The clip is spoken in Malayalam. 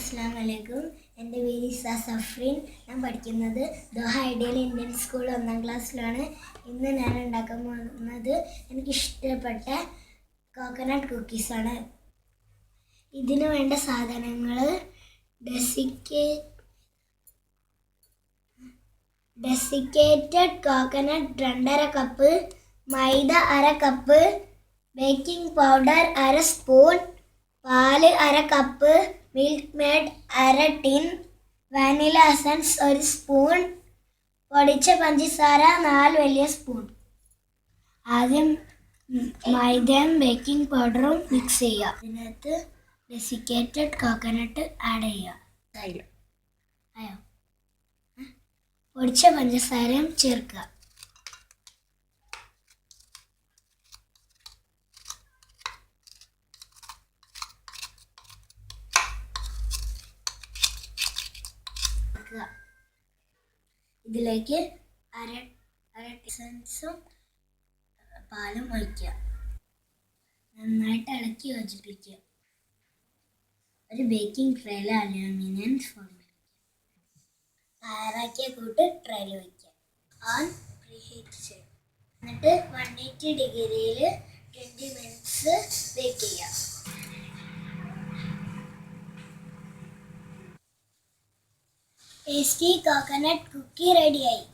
അസ്സലാമലൈക്കും. എൻ്റെ പേര് ഇസ സഫ്രീൻ. ഞാൻ പഠിക്കുന്നത് ദോഹ ഐഡിയൽ ഇന്ത്യൻ സ്കൂൾ 1ാം ക്ലാസ്സിലാണ്. ഇന്ന് ഞാൻ ഉണ്ടാക്കാൻ പോകുന്നത് എനിക്കിഷ്ടപ്പെട്ട കോക്കനട്ട് കുക്കീസാണ്. ഇതിന് വേണ്ട സാധനങ്ങൾ: ഡെസിക്കേറ്റഡ് കോക്കനട്ട് 2.5 കപ്പ്, മൈദ 1/2 കപ്പ്, ബേക്കിംഗ് പൗഡർ 1/2 സ്പൂൺ, പാല് 1/2 cup, milk made 1/2 tin, vanilla essence 1 spoon, പൊടിച്ച പഞ്ചസാര 4 വലിയ സ്പൂൺ. ആദ്യം മൈദയും ബേക്കിംഗ് പൗഡറും മിക്സ് ചെയ്യുക. അതിനകത്ത് ഡെസിക്കേറ്റഡ് കോക്കനട്ട് ആഡ് ചെയ്യുക. അയ്യോ, പൊടിച്ച പഞ്ചസാരയും ചേർക്കുക. ഇതിലേക്ക് അര എസൻസും പാലും ഒഴിക്കുക. നന്നായിട്ട് ഇളക്കി യോജിപ്പിക്കുക. ഒരു ബേക്കിംഗ് ട്രേയിൽ അലുമിനിയം ഫോയിൽ തയ്യാറാക്കിയ കൂട്ട് ട്രേയിൽ വയ്ക്കുക. ഓൺ പ്രീഹീറ്റ് ചെയ്യുക. എന്നിട്ട് 180 ഡിഗ്രിയിൽ 20 മിനിറ്റ്സ് ബേക്ക് ചെയ്യുക. ടേസ്റ്റി കോക്കനട്ട് കുക്കി റെഡിയായി.